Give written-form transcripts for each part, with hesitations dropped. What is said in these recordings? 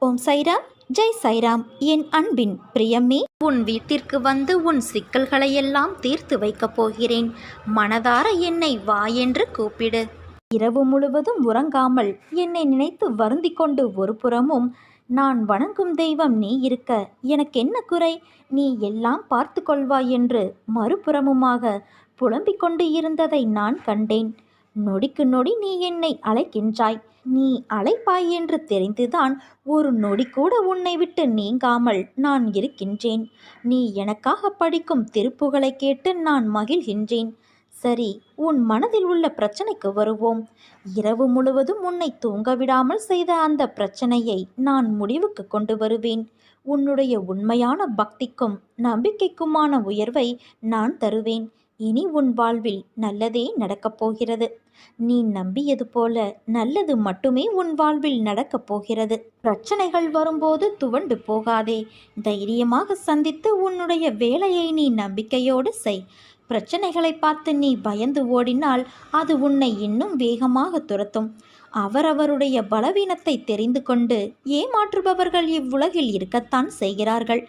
ஓம் சைராம், ஜெய் சைராம். என் அன்பின் பிரியமே, உன் வீட்டிற்கு வந்து உன் சிக்கல்களையெல்லாம் தீர்த்து வைக்கப் போகிறேன். மனதார என்னை வா என்று கூப்பிடு. இரவு முழுவதும் உறங்காமல் என்னை நினைத்து வருந்தி கொண்டு ஒரு புறமும், நான் வணங்கும் தெய்வம் நீ இருக்க எனக்கென்ன குறை, நீ எல்லாம் பார்த்து கொள்வாய் என்று மறுபுறமுமாக புலம்பிக் கொண்டு இருந்ததை நான் கண்டேன். நொடிக்கு நொடி நீ என்னை அழைக்கின்றாய். நீ அழைப்பாய் என்று தெரிந்துதான் ஒரு நொடி கூட உன்னை விட்டு நீங்காமல் நான் இருக்கின்றேன். நீ எனக்காக படிக்கும் திருப்புகளை கேட்டு நான் மகிழ்கின்றேன். சரி, உன் மனதில் உள்ள பிரச்சனைக்கு வருவோம். இரவு முழுவதும் உன்னை தூங்க விடாமல் செய்த அந்த பிரச்சனையை நான் முடிவுக்கு கொண்டு வருவேன். உன்னுடைய உண்மையான பக்திக்கும் நம்பிக்கைக்குமான உயர்வை நான் தருவேன். இனி உன் வாழ்வில் நல்லதே நடக்கப் போகிறது. நீ நம்பியது போல நல்லது மட்டுமே உன் வாழ்வில் நடக்கப் போகிறது. பிரச்சனைகள் வரும்போது துவண்டு போகாதே. தைரியமாக சந்தித்து உன்னுடைய வேலையை நீ நம்பிக்கையோடு செய். பிரச்சனைகளை பார்த்து நீ பயந்து ஓடினால் அது உன்னை இன்னும் வேகமாக துரத்தும். அவரவருடைய பலவீனத்தை தெரிந்து கொண்டு ஏமாற்றுபவர்கள் இவ்வுலகில் இருக்கத்தான் செய்கிறார்கள்.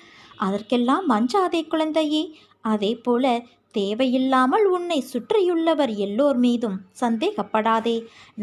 அதற்கெல்லாம் அஞ்சாதே குழந்தையே. அதே போல தேவையில்லாமல் உன்னை சுற்றியுள்ளவர் எல்லோர் மீதும் சந்தேகப்படாதே.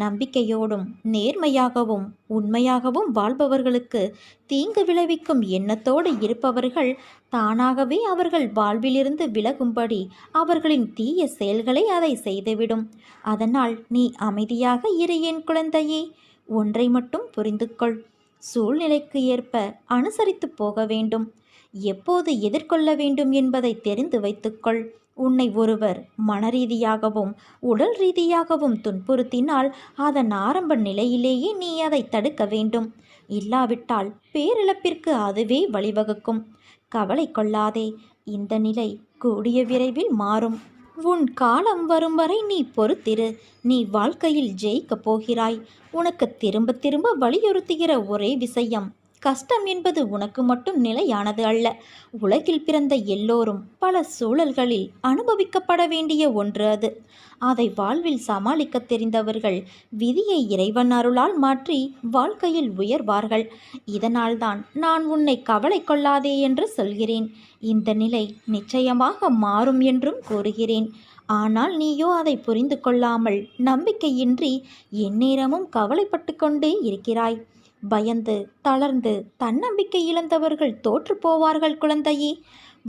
நம்பிக்கையோடும் நேர்மையாகவும் உண்மையாகவும் வாழ்பவர்களுக்கு தீங்கு விளைவிக்கும் எண்ணத்தோடு இருப்பவர்கள் தானாகவே அவர்கள் வாழ்விலிருந்து விலகும்படி அவர்களின் தீய செயல்களை அதை செய்துவிடும். அதனால் நீ அமைதியாக இரு என் குழந்தையே. ஒன்றை மட்டும் புரிந்து கொள். சூழ்நிலைக்கு ஏற்ப அனுசரித்து போக வேண்டும். எப்போது எதிர்கொள்ள வேண்டும் என்பதை தெரிந்து வைத்துக்கொள். உன்னை ஒருவர் மனரீதியாகவும் உடல் ரீதியாகவும் துன்புறுத்தினால் அதன் ஆரம்ப நிலையிலேயே நீ அதை தடுக்க வேண்டும். இல்லாவிட்டால் பேரிழப்பிற்கு அதுவே வழிவகுக்கும். கவலை கொள்ளாதே. இந்த நிலை கூடிய விரைவில் மாறும். உன் காலம் வரும் வரை நீ பொறுத்திரு. நீ வாழ்க்கையில் ஜெயிக்கப் போகிறாய். உனக்கு திரும்ப திரும்ப வலியுறுத்துகிற ஒரே விஷயம், கஷ்டம் என்பது உனக்கு மட்டும் நிலையானது அல்ல. உலகில் பிறந்த எல்லோரும் பல சூழல்களில் அனுபவிக்கப்பட வேண்டிய ஒன்று அது. அதை வாழ்வில் சமாளிக்க தெரிந்தவர்கள் விதியை இறைவன் அருளால் மாற்றி வாழ்க்கையில் உயர்வார்கள். இதனால்தான் நான் உன்னை கவலை கொள்ளாதே என்று சொல்கிறேன். இந்த நிலை நிச்சயமாக மாறும் என்றும் கூறுகிறேன். ஆனால் நீயோ அதை புரிந்து கொள்ளாமல் நம்பிக்கையின்றி எந்நேரமும் கவலைப்பட்டு கொண்டே இருக்கிறாய். பயந்து தளர்ந்து தன்னம்பிக்கை இழந்தவர்கள் தோற்று போவார்கள் குழந்தையே.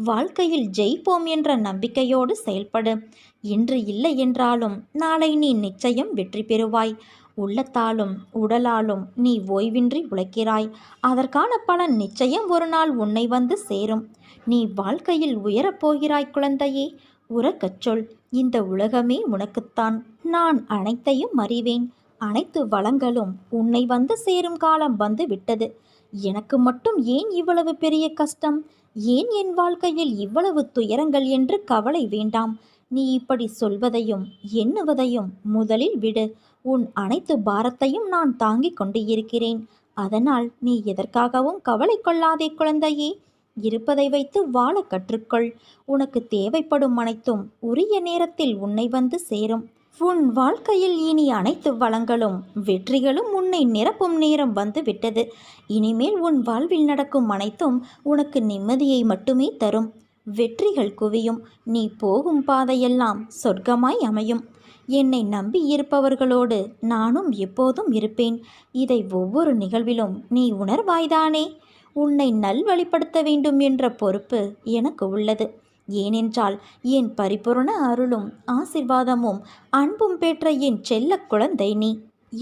வாழ்க்கையில் ஜெயிப்போம் என்ற நம்பிக்கையோடு செயல்படு. இன்று இல்லை என்றாலும் நாளை நீ நிச்சயம் வெற்றி பெறுவாய். உள்ளத்தாலும் உடலாலும் நீ ஓய்வின்றி உழைக்கிறாய். அதற்கான பலன் நிச்சயம் ஒரு நாள் உன்னை வந்து சேரும். நீ வாழ்க்கையில் உயரப்போகிறாய் குழந்தையே. உறக்கச் சொல். இந்த உலகமே உனக்குத்தான். நான் அனைத்தையும் அறிவேன். அனைத்து வளங்களும் உன்னை வந்து சேரும் காலம் வந்து விட்டது. எனக்கு மட்டும் ஏன் இவ்வளவு பெரிய கஷ்டம், ஏன் என் வாழ்க்கையில் இவ்வளவு துயரங்கள் என்று கவலை வேண்டாம். நீ இப்படி சொல்வதையும் எண்ணுவதையும் முதலில் விடு. உன் அனைத்து பாரத்தையும் நான் தாங்கிக் கொண்டு இருக்கிறேன். அதனால் நீ எதற்காகவும் கவலை கொள்ளாதே குழந்தையே. இருப்பதை வைத்து வாழ கற்றுக்கொள். உனக்கு தேவைப்படும் அனைத்தும் உரிய நேரத்தில் உன்னை வந்து சேரும். உன் வாழ்க்கையில் இனி அனைத்து வளங்களும் வெற்றிகளும் உன்னை நிரப்பும் நேரம் வந்து விட்டது. இனிமேல் உன் வாழ்வில் நடக்கும் அனைத்தும் உனக்கு நிம்மதியை மட்டுமே தரும். வெற்றிகள் குவியும். நீ போகும் பாதையெல்லாம் சொர்க்கமாய் அமையும். என்னை நம்பி இருப்பவர்களோடு நானும் எப்போதும் இருப்பேன். இதை ஒவ்வொரு நிகழ்விலும் நீ உணர்வாய்தானே. உன்னை நல்வழிப்படுத்த வேண்டும் என்ற பொறுப்பு எனக்கு உள்ளது. ஏனென்றால் என் பரிபூர்ண அருளும் ஆசிர்வாதமும் அன்பும் பெற்ற என் செல்ல குழந்தை நீ.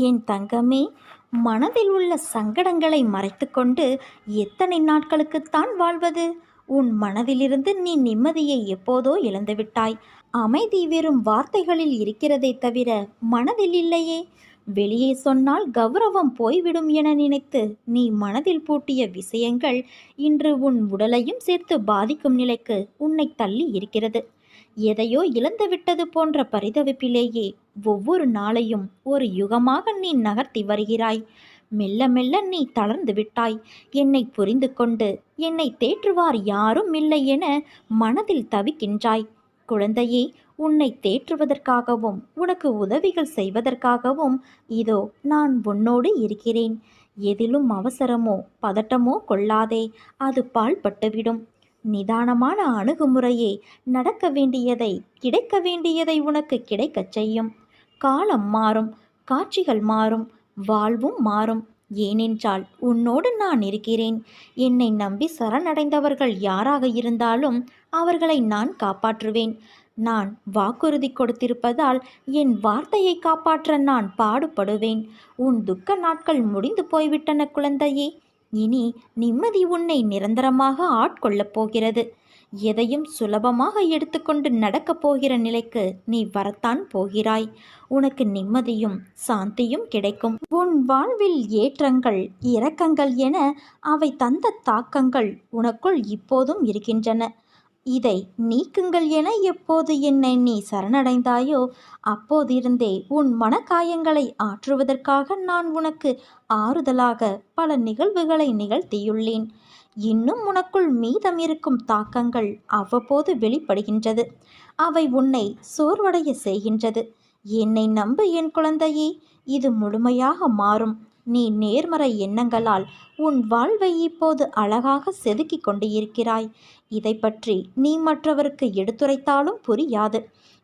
என் தங்கமே, மனதில் உள்ள சங்கடங்களை மறைத்து கொண்டு எத்தனை நாட்களுக்குத்தான் வாழ்வது? உன் மனதிலிருந்து நீ நிம்மதியை எப்போதோ இழந்துவிட்டாய். அமைதி வெறும் வார்த்தைகளில் இருக்கிறதே தவிர மனதில் இல்லையே. வெளியே சொன்னால் கௌரவம் போய்விடும் என நினைத்து நீ மனதில் பூட்டிய விஷயங்கள் இன்று உன் உடலையும் சேர்த்து பாதிக்கும் நிலைக்கு உன்னை தள்ளி இருக்கிறது. எதையோ இழந்துவிட்டது போன்ற பரிதவிப்பிலேயே ஒவ்வொரு நாளையும் ஒரு யுகமாக நீ நகர்த்தி வருகிறாய். மெல்ல மெல்ல நீ தளர்ந்து விட்டாய். என்னை புரிந்து கொண்டு என்னை தேற்றுவார் யாரும் இல்லை என மனதில் தவிக்கின்றாய். குழந்தையே, உன்னை தேற்றுவதற்காகவும் உனக்கு உதவிகள் செய்வதற்காகவும் இதோ நான் உன்னோடு இருக்கிறேன். எதிலும் அவசரமோ பதட்டமோ கொள்ளாதே, அது பாழ்பட்டுவிடும். நிதானமான அணுகுமுறையே நடக்க வேண்டியதை கிடைக்க வேண்டியதை உனக்கு கிடைக்கச் செய்யும். காலம் மாறும், காட்சிகள் மாறும், வாழ்வும் மாறும். ஏனென்றால் உன்னோடு நான் இருக்கிறேன். என்னை நம்பி சரணடைந்தவர்கள் யாராக இருந்தாலும் அவர்களை நான் காப்பாற்றுவேன். நான் வாக்குறுதி கொடுத்திருப்பதால் என் வார்த்தையை காப்பாற்ற நான் பாடுபடுவேன். உன் துக்க நாட்கள் முடிந்து போய்விட்டன குழந்தையே. இனி நிம்மதி உன்னை நிரந்தரமாக ஆட்கொள்ளப் போகிறது. எதையும் சுலபமாக எடுத்துக்கொண்டு நடக்கப் போகிற நிலைக்கு நீ வரத்தான் போகிறாய். உனக்கு நிம்மதியும் சாந்தியும் கிடைக்கும். உன் வாழ்வில் ஏற்றங்கள் இரக்கங்கள் என அவை தந்த தாக்கங்கள் உனக்குள் இப்போதும் இருக்கின்றன. இதை நீக்குங்கள் என எப்போது என்னை நீ சரணடைந்தாயோ அப்போதிருந்தே உன் மனக்காயங்களை ஆற்றுவதற்காக நான் உனக்கு ஆறுதலாக பல நிகழ்வுகளை நிகழ்த்தியுள்ளேன். இன்னும் உனக்குள் மீதம் இருக்கும் தாக்கங்கள் அவ்வப்போது வெளிப்படுகின்றது. அவை உன்னை சோர்வடைய செய்கின்றது. என்னை நம்பு என் குழந்தையே, இது முழுமையாக மாறும். நீ நேர்மறை எண்ணங்களால் உன் வாழ்வை இப்போது அழகாக செதுக்கிக் கொண்டு இருக்கிறாய். இதை பற்றி நீ மற்றவருக்கு எடுத்துரைத்தாலும் புரியாது.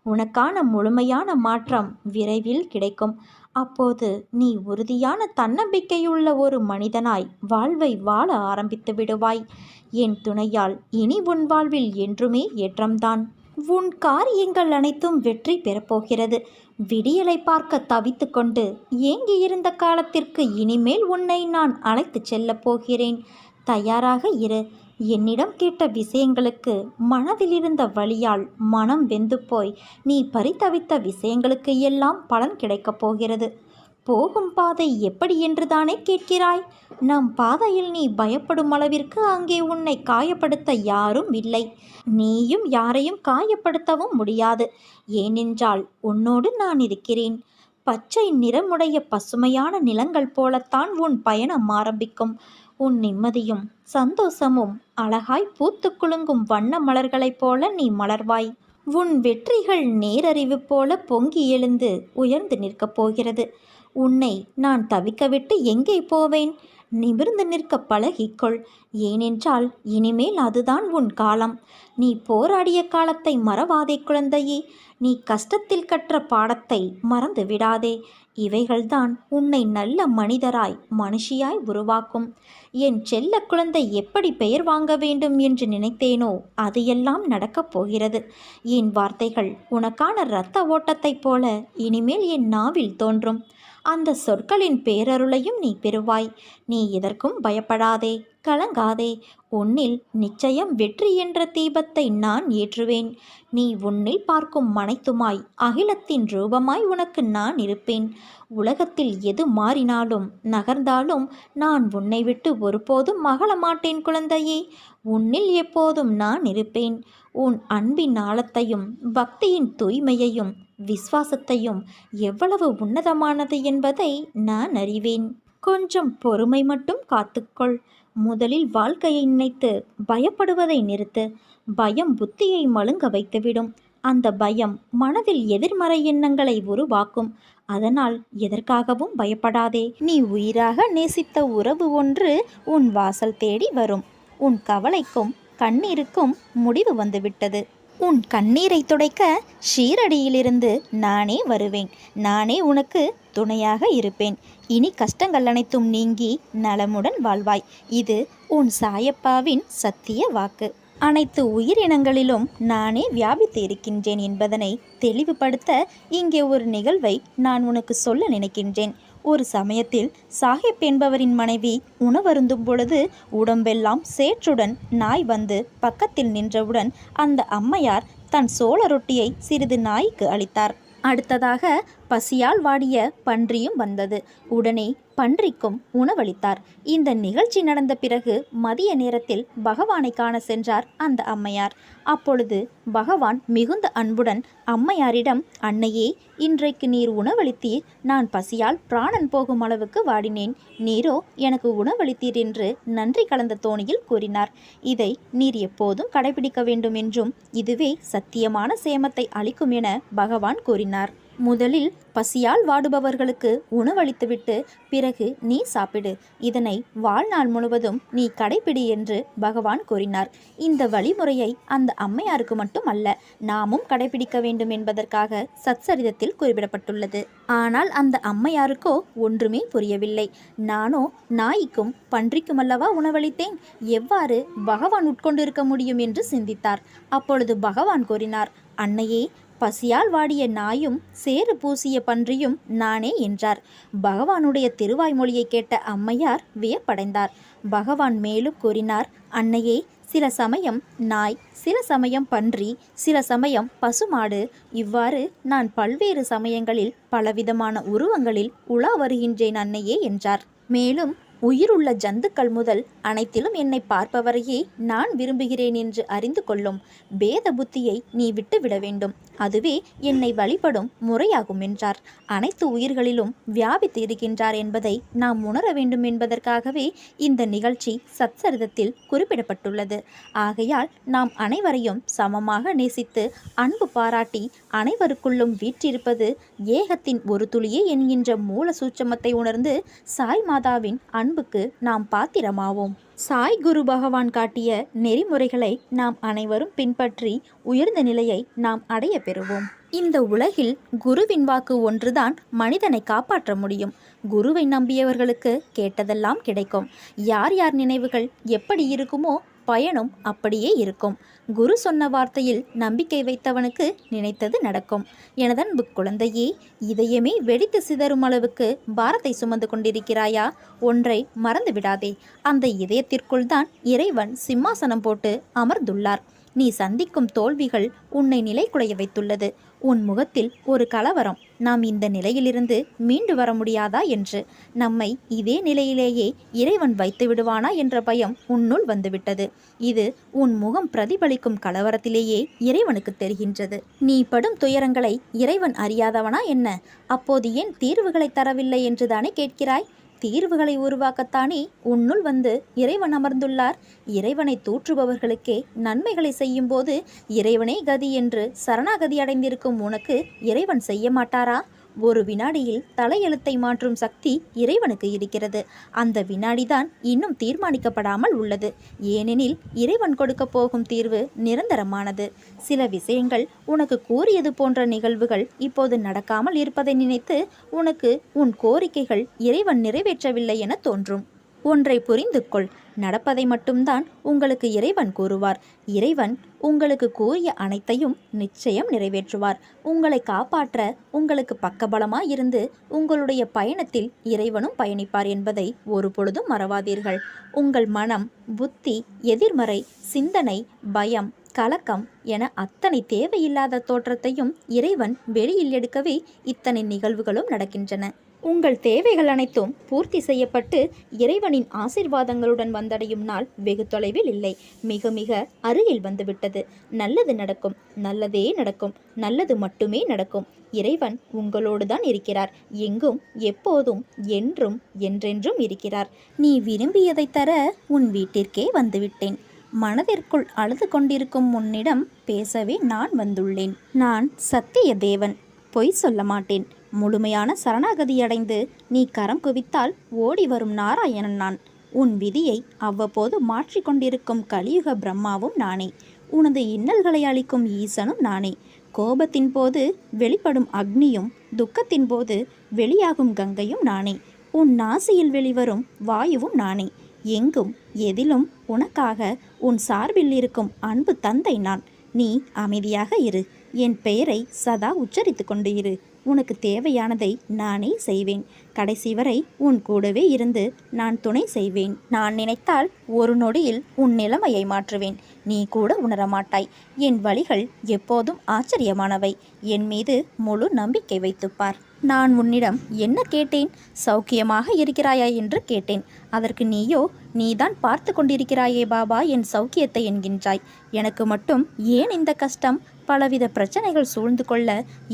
உனக்கான முழுமையான மாற்றம் விரைவில் கிடைக்கும். அப்போது நீ உறுதியான தன்னம்பிக்கையுள்ள ஒரு மனிதனாய் வாழ்வை வாழ ஆரம்பித்து விடுவாய். என் துணையால் இனி உன் வாழ்வில் என்றுமே ஏற்றம்தான். உன் காரியங்கள் அனைத்தும் வெற்றி பெறப்போகிறது. விடியலை பார்க்க தவித்து கொண்டு ஏங்கியிருந்த காலத்திற்கு இனிமேல் உன்னை நான் அழைத்துச் செல்லப் போகிறேன். தயாராக இரு. என்னிடம் கேட்ட விஷயங்களுக்கு மனதிலிருந்த வலியால் மனம் வெந்து போய் நீ பரிதவித்த விஷயங்களுக்கு எல்லாம் பலன் கிடைக்கப் போகிறது. போகும் பாதை எப்படி என்றுதானே கேட்கிறாய்? நம் பாதையில் நீ பயப்படும் அளவிற்கு அங்கே உன்னை காயப்படுத்த யாரும் இல்லை. நீயும் யாரையும் காயப்படுத்தவும் முடியாது. ஏனென்றால் உன்னோடு நான் இருக்கிறேன். பச்சை நிறமுடைய பசுமையான நிலங்கள் போலத்தான் உன் பயணம் ஆரம்பிக்கும். உன் நிம்மதியும் சந்தோஷமும் அழகாய் பூத்து குலுங்கும் வண்ண மலர்களைப் போல நீ மலர்வாய். உன் வெற்றிகள் நேரறிவு போல பொங்கி எழுந்து உயர்ந்து நிற்கப் போகிறது. உன்னை நான் தவிக்கவிட்டு எங்கே போவேன்? நிமிர்ந்து நிற்க பழகிக்கொள். ஏனென்றால் இனிமேல் அதுதான் உன் காலம். நீ போராடிய காலத்தை மறவாதே குழந்தையே. நீ கஷ்டத்தில் கற்ற பாடத்தை மறந்து விடாதே. இவைகள்தான் உன்னை நல்ல மனிதராய் மனுஷியாய் உருவாக்கும். என் செல்ல குழந்தை எப்படி பெயர் வாங்க வேண்டும் என்று நினைத்தேனோ அது எல்லாம் நடக்கப் போகிறது. என் வார்த்தைகள் உனக்கான இரத்த ஓட்டத்தைப் போல இனிமேல் என் நாவில் தோன்றும். அந்த சொற்களின் பேரருளையும் நீ பெறுவாய். நீ எதற்கும் பயப்படாதே, கலங்காதே. உன்னில் நிச்சயம் வெற்றி என்ற தீபத்தை நான் ஏற்றுவேன். நீ உன்னில் பார்க்கும் அனைத்துமாய் அகிலத்தின் ரூபமாய் உனக்கு நான் இருப்பேன். உலகத்தில் எது மாறினாலும் நகர்ந்தாலும் நான் உன்னை விட்டு ஒருபோதும் மகள மாட்டேன் குழந்தையே. உன்னில் எப்போதும் நான் இருப்பேன். உன் அன்பின் ஆழத்தையும் பக்தியின் தூய்மையையும் விசுவாசத்தையும் எவ்வளவு உன்னதமானது என்பதை நான் அறிவேன். கொஞ்சம் பொறுமை மட்டும் காத்துக்கொள். முதலில் வாழ்க்கையை நினைத்து பயப்படுவதை நிறுத்து. பயம் புத்தியை மழுங்க வைத்துவிடும். அந்த பயம் மனதில் எதிர்மறை எண்ணங்களை உருவாக்கும். அதனால் எதற்காகவும் பயப்படாதே. நீ உயிராக நேசித்த உறவு ஒன்று உன் வாசல் தேடி வரும். உன் கவலைக்கும் கண்ணீருக்கும் முடிவு வந்துவிட்டது. உன் கண்ணீரை துடைக்க ஷீரடியிலிருந்து நானே வருவேன். நானே உனக்கு துணையாக இருப்பேன். இனி கஷ்டங்கள் அனைத்தும் நீங்கி நலமுடன் வாழ்வாய். இது உன் சாயப்பாவின் சத்திய வாக்கு. அனைத்து உயிரினங்களிலும் நானே வியாபித்து இருக்கின்றேன் என்பதனை தெளிவுபடுத்த இங்கே ஒரு நிகழ்வை நான் உனக்கு சொல்ல நினைக்கின்றேன். ஒரு சமயத்தில் சாஹிப் என்பவரின் மனைவி உணவருந்தும் பொழுது உடம்பெல்லாம் சேற்றுடன் நாய் வந்து பக்கத்தில் நின்றவுடன் அந்த அம்மையார் தன் சோள ரொட்டியை சிறிது நாய்க்கு அளித்தார். அடுத்ததாக பசியால் வாடிய பன்றியும் வந்தது. உடனே பன்றிக்கும் உணவளித்தார். இந்த நிகழ்ச்சி நடந்த பிறகு மதிய நேரத்தில் பகவானை காண சென்றார் அந்த அம்மையார். அப்பொழுது பகவான் மிகுந்த அன்புடன் அம்மையாரிடம், அன்னையே, இன்றைக்கு நீர் உணவளித்தீர். நான் பசியால் பிராணன் போகும் அளவுக்கு வாடினேன். நீரோ எனக்கு உணவளித்தீர் என்று நன்றி கலந்த தோணியில் கூறினார். இதை நீர் எப்போதும் கடைபிடிக்க வேண்டும் என்றும் இதுவே சத்தியமான சேமத்தை அளிக்கும் என பகவான் கூறினார். முதலில் பசியால் வாடுபவர்களுக்கு உணவளித்துவிட்டு பிறகு நீ சாப்பிடு. இதனை வாழ்நாள் முழுவதும் நீ கடைப்பிடி என்று பகவான் கூறினார். இந்த வழிமுறையை அந்த அம்மையாருக்கு மட்டும் அல்ல, நாமும் கடைபிடிக்க வேண்டும் என்பதற்காக சத்சரிதத்தில் குறிப்பிடப்பட்டுள்ளது. ஆனால் அந்த அம்மையாருக்கோ ஒன்றுமே புரியவில்லை. நானோ நாய்க்கும் பன்றிக்கும் அல்லவா உணவளித்தேன், எவ்வாறு பகவான் உட்கொண்டிருக்க முடியும் என்று சிந்தித்தார். அப்பொழுது பகவான் கூறினார், அன்னையே, பசியால் வாடிய நாயும் சேறு பூசிய பன்றியும் நானே என்றார். பகவானுடைய திருவாய்மொழியை கேட்ட அம்மையார் வியப்படைந்தார். பகவான் மேலும் கூறினார், அன்னையே, சில சமயம் நாய், சில சமயம் பன்றி, சில சமயம் பசுமாடு, இவ்வாறு நான் பல்வேறு சமயங்களில் பலவிதமான உருவங்களில் உலா வருகின்றேன் அன்னையே என்றார். மேலும் உயிருள்ள ஜந்துக்கள் முதல் அனைத்திலும் என்னை பார்ப்பவரையே நான் விரும்புகிறேன் என்று அறிந்து கொள்ளும் பேத புத்தியை நீ விட்டுவிட வேண்டும். அதுவே என்னை வழிபடும் முறையாகும் என்றார். அனைத்து உயிர்களிலும் வியாபித்து இருக்கின்றார் என்பதை நாம் உணர வேண்டும் என்பதற்காகவே இந்த நிகழ்ச்சி சத்சரிதத்தில் குறிப்பிடப்பட்டுள்ளது. ஆகையால் நாம் அனைவரையும் சமமாக நேசித்து அன்பு பாராட்டி அனைவருக்குள்ளும் வீற்றிருப்பது ஏகத்தின் ஒரு துளியே என்கின்ற மூல சூட்சமத்தை உணர்ந்து சாய் மாதாவின் அன்புக்கு நாம் பாத்திரமாவோம். சாய் குரு பகவான் காட்டிய நெறிமுறைகளை நாம் அனைவரும் பின்பற்றி உயர்ந்த நிலையை நாம் அடைய பெறுவோம். இந்த உலகில் குருவின் வாக்கு ஒன்றுதான் மனிதனை காப்பாற்ற முடியும். குருவை நம்பியவர்களுக்கு கேட்டதெல்லாம் கிடைக்கும். யார் யார் நினைவுகள் எப்படி இருக்குமோ பயனும் அப்படியே இருக்கும். குரு சொன்ன வார்த்தையில் நம்பிக்கை வைத்தவனுக்கு நினைத்தது நடக்கும். எனதன்பு குழந்தையே, இதயமே வெடித்து சிதறும் அளவுக்கு பாரத்தை சுமந்து கொண்டிருக்கிறாயா? ஒன்றை மறந்து விடாதே, அந்த இதயத்திற்குள் தான் இறைவன் சிம்மாசனம் போட்டு அமர்ந்துள்ளார். நீ சந்திக்கும் தோல்விகள் உன்னை நிலைகுலைய வைத்துள்ளது. உன் முகத்தில் ஒரு கலவரம், நாம் இந்த நிலையிலிருந்து மீண்டு வர முடியாதா என்று. நம்மை இதே நிலையிலேயே இறைவன் வைத்து விடுவானா என்ற பயம் உன்னுள் வந்துவிட்டது. இது உன் முகம் பிரதிபலிக்கும் கலவரத்திலேயே இறைவனுக்கு தெரிகின்றது. நீ படும் துயரங்களை இறைவன் அறியாதவனா என்ன? அப்போது ஏன் தீர்வுகளை தரவில்லை என்றுதானே கேட்கிறாய்? தீர்வுகளை உருவாக்கத்தானே உன்னுள் வந்து இறைவன் அமர்ந்துள்ளார். இறைவனை தூற்றுபவர்களுக்கே நன்மைகளை செய்யும் போது இறைவனே கதி என்று சரணாகதி அடைந்திருக்கும் உனக்கு இறைவன் செய்ய மாட்டாரா? ஒரு வினாடியில் தலையெழுத்தை மாற்றும் சக்தி இறைவனுக்கு இருக்கிறது. அந்த வினாடிதான் இன்னும் தீர்மானிக்கப்படாமல் உள்ளது. ஏனெனில் இறைவன் கொடுக்க போகும் தீர்வு நிரந்தரமானது. சில விஷயங்கள் உனக்கு கூறியது போன்ற நிகழ்வுகள் இப்போது நடக்காமல் இருப்பதை நினைத்து உனக்கு உன் கோரிக்கைகள் இறைவன் நிறைவேற்றவில்லை என தோன்றும். ஒன்றை புரிந்து கொள், நடப்பதை மட்டும்தான் உங்களுக்கு இறைவன் கூறுவார். இறைவன் உங்களுக்கு கூறிய அனைத்தையும் நிச்சயம் நிறைவேற்றுவார். உங்களை காப்பாற்ற உங்களுக்கு பக்கபலமாயிருந்து உங்களுடைய பயணத்தில் இறைவனும் பயணிப்பார் என்பதை ஒரு பொழுதும் மறவாதீர்கள். உங்கள் மனம், புத்தி, எதிர்மறை சிந்தனை, பயம், கலக்கம் என அத்தனை தேவையில்லாத தோற்றத்தையும் இறைவன் வெளியில் எடுக்கவே இத்தனை நிகழ்வுகளும் நடக்கின்றன. உங்கள் தேவைகள் அனைத்தும் பூர்த்தி செய்யப்பட்டு இறைவனின் ஆசீர்வாதங்களுடன் வந்தடையும் நாள் வெகு தொலைவில் இல்லை, மிக மிக அருகில் வந்துவிட்டது. நல்லது நடக்கும், நல்லதே நடக்கும், நல்லது மட்டுமே நடக்கும். இறைவன் உங்களோடு தான் இருக்கிறார். எங்கும், எப்போதும், என்றும், என்றென்றும் இருக்கிறார். நீ விரும்பியதை தர உன் வீட்டிற்கே வந்துவிட்டேன். மனதிற்குள் அழுது கொண்டிருக்கும் உன்னிடம் பேசவே நான் வந்துள்ளேன். நான் சத்திய தேவன், பொய் சொல்ல மாட்டேன். முழுமையான சரணாகதியடைந்து நீ கரம் குவித்தால் ஓடி வரும் நாராயணன் நான். உன் விதியை அவ்வப்போது மாற்றிக்கொண்டிருக்கும் கலியுக பிரம்மாவும் நானே. உனது இன்னல்களை அளிக்கும் ஈசனும் நானே. கோபத்தின் போது வெளிப்படும் அக்னியும் துக்கத்தின் போது வெளியாகும் கங்கையும் நானே. உன் நாசியில் வெளிவரும் வாயுவும் நானே. எங்கும் எதிலும் உனக்காக உன் சார்பில் இருக்கும் அன்பு தந்தை நான். நீ அமைதியாக இரு. என் பெயரை சதா உச்சரித்து கொண்டு இரு. உனக்கு தேவையானதை நானே செய்வேன். கடைசி வரை உன் கூடவே இருந்து நான் துணை செய்வேன். நான் நினைத்தால் ஒரு நொடியில் உன் நிலைமையை மாற்றுவேன். நீ கூட உணரமாட்டாய். என் வழிகள் எப்போதும் ஆச்சரியமானவை. என் மீது முழு நம்பிக்கை வைத்துப்பார். நான் உன்னிடம் என்ன கேட்டேன்? சௌக்கியமாக இருக்கிறாயா என்று கேட்டேன். அதற்கு நீயோ, நீதான் பார்த்து கொண்டிருக்கிறாயே பாபா என் சௌக்கியத்தை என்கின்றாய். எனக்கு மட்டும் ஏன் இந்த கஷ்டம்? பலவித பிரச்சனைகள் சூழ்ந்து கொள்ள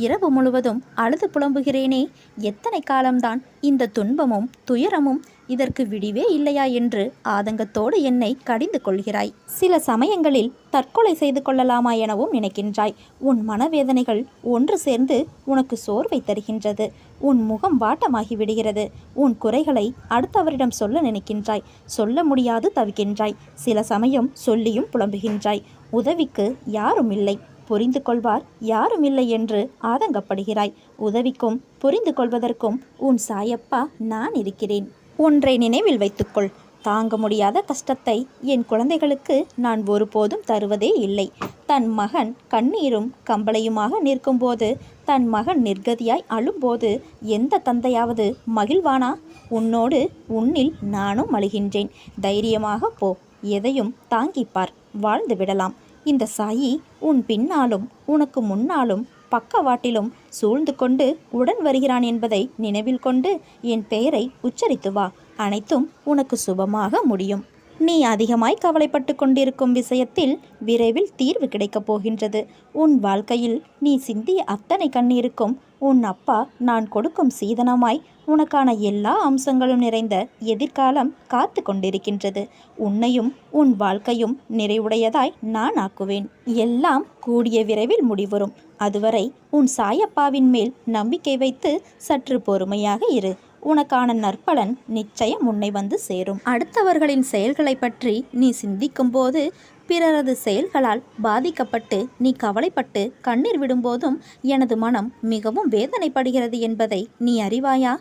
இரவு முழுவதும் அழுது புலம்புகிறேனே. எத்தனை காலம்தான் இந்த துன்பமும் துயரமும் இதற்கு விடிவே இல்லையா என்று ஆதங்கத்தோடு என்னை கடிந்து கொள்கிறாய். சில சமயங்களில் தற்கொலை செய்து கொள்ளலாமா எனவும் நினைக்கின்றாய். உன் மனவேதனைகள் ஒன்று சேர்ந்து உனக்கு சோர்வை தருகின்றது. உன் முகம் வாட்டமாகி விடுகிறது. உன் குறைகளை அடுத்தவரிடம் சொல்ல நினைக்கின்றாய். சொல்ல முடியாது தவிக்கின்றாய். சில சமயம் சொல்லியும் புலம்புகின்றாய். உதவிக்கு யாரும் இல்லை, புரிந்து கொள்வார் யாரும் இல்லை என்று ஆதங்கப்படுகிறாய். உதவிக்கும் புரிந்து கொள்வதற்கும் உன் சாயப்பா நான் இருக்கிறேன். ஒன்றை நினைவில் வைத்துக்கொள். தாங்க முடியாத கஷ்டத்தை என் குழந்தைகளுக்கு நான் ஒருபோதும் தருவதே இல்லை. தன் மகன் கண்ணீரும் கம்பளையுமாக நிற்கும்போது, தன் மகன் நிர்கதியாய் அழும்போது எந்த தந்தையாவது மகிழ்வானா? உன்னோடு உன்னில் நானும் அழுகின்றேன். தைரியமாக போ. எதையும் தாங்கிப்பார். வாழ்ந்து விடலாம். இந்த சாயி உன் பின்னாலும் உனக்கு முன்னாலும் பக்கவாட்டிலும் சூழ்ந்து கொண்டு உடன் வருகிறான் என்பதை நினைவில் கொண்டு என் பெயரை உச்சரித்து வா. அனைத்தும் உனக்கு சுபமாக முடியும். நீ அதிகமாய் கவலைப்பட்டு கொண்டிருக்கும் விஷயத்தில் விரைவில் தீர்வு கிடைக்கப் போகின்றது. உன் வாழ்க்கையில் நீ சிந்திய அத்தனை கண்ணீருக்கும் உன் அப்பா நான் கொடுக்கும் சீதனமாய் உனக்கான எல்லா அம்சங்களும் நிறைந்த எதிர்காலம் காத்து கொண்டிருக்கின்றது. உன்னையும் உன் வாழ்க்கையும் நிறைவுடையதாய் நான் ஆக்குவேன். எல்லாம் கூடிய விரைவில் முடிவரும். அதுவரை உன் சாயப்பாவின் மேல் நம்பிக்கை வைத்து சற்று பொறுமையாக இரு. உனக்கான நற்பலன் நிச்சயம் உன்னை வந்து சேரும். அடுத்தவர்களின் செயல்களை பற்றி நீ சிந்திக்கும் போது, பிறரது செயல்களால் பாதிக்கப்பட்டு நீ கவலைப்பட்டு கண்ணீர் விடும்போதும் எனது மனம் மிகவும் வேதனைப்படுகிறது என்பதை நீ அறிவாயா?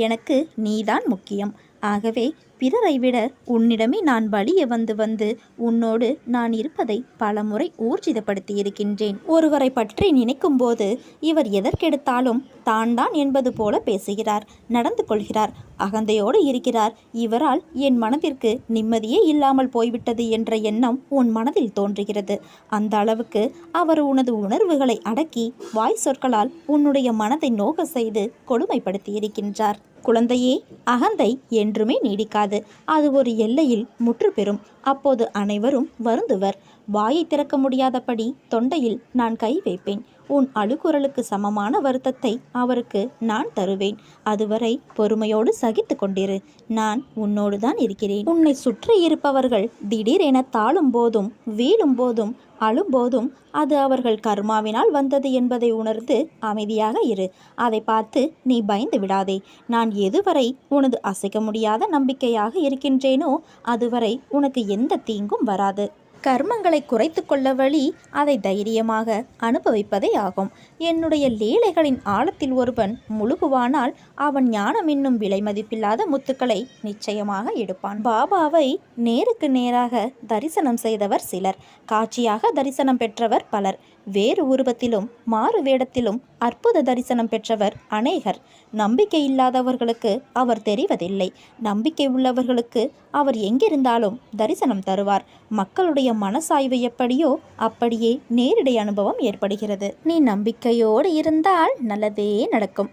எனக்கு நீதான் முக்கியம். ஆகவே பிறரை விட உன்னிடமே நான் வலிய வந்து உன்னோடு நான் இருப்பதை பலமுறை ஊர்ஜிதப்படுத்தி இருக்கின்றேன். ஒருவரை பற்றி நினைக்கும் போது இவர் எதற்கெடுத்தாலும் தான் என்பது போல பேசுகிறார், நடந்து கொள்கிறார், அகந்தையோடு இருக்கிறார். இவரால் என் மனதிற்கு நிம்மதியே இல்லாமல் போய்விட்டது என்ற எண்ணம் உன் மனதில் தோன்றுகிறது. அந்த அளவுக்கு அவர் உனது உணர்வுகளை அடக்கி வாய் சொற்களால் உன்னுடைய மனதை நோக செய்து கொடுமைப்படுத்தி இருக்கின்றார். குழந்தையே, அகந்தை என்றுமே நீடிக்காது. அது ஒரு எல்லையில் முற்று பெறும். அப்போது அனைவரும் வருந்துவர். வாயை திறக்க முடியாதபடி தொண்டையில் நான் கை வைப்பேன். உன் அழுகுரலுக்கு சமமான வருத்தத்தை அவருக்கு நான் தருவேன். அதுவரை பொறுமையோடு சகித்து கொண்டிரு. நான் உன்னோடு தான் இருக்கிறேன். உன்னை சுற்றி இருப்பவர்கள் திடீரென தாழும் போதும் வீழும் போதும் அழும்போதும் அது அவர்கள் கர்மாவினால் வந்தது என்பதை உணர்ந்து அமைதியாக இரு. அதை பார்த்து நீ பயந்து விடாதே. நான் எதுவரை உனது அசைக்க முடியாத நம்பிக்கையாக இருக்கின்றேனோ அதுவரை உனக்கு எந்த தீங்கும் வராது. கர்மங்களை குறைத்து கொள்ள வழி அதை தைரியமாக அனுபவிப்பதே ஆகும். என்னுடைய லீலைகளின் ஆழத்தில் ஒருவன் முழுகுவானால் அவன் ஞானம் என்னும் விலை மதிப்பில்லாத முத்துக்களை நிச்சயமாக எடுப்பான். பாபாவை நேருக்கு நேராக தரிசனம் செய்தவர் சிலர், காட்சியாக தரிசனம் பெற்றவர் பலர், வேறு உருவத்திலும் மாறு வேடத்திலும் அற்புத தரிசனம் பெற்றவர் அநேகர். நம்பிக்கை இல்லாதவர்களுக்கு அவர் தெரிவதில்லை. நம்பிக்கை உள்ளவர்களுக்கு அவர் எங்கிருந்தாலும் தரிசனம் தருவார். மக்களுடைய மனசாய்வு எப்படியோ அப்படியே நேரடி அனுபவம் ஏற்படுகிறது. நீ நம்பிக்கையோடு இருந்தால் நல்லதே நடக்கும்.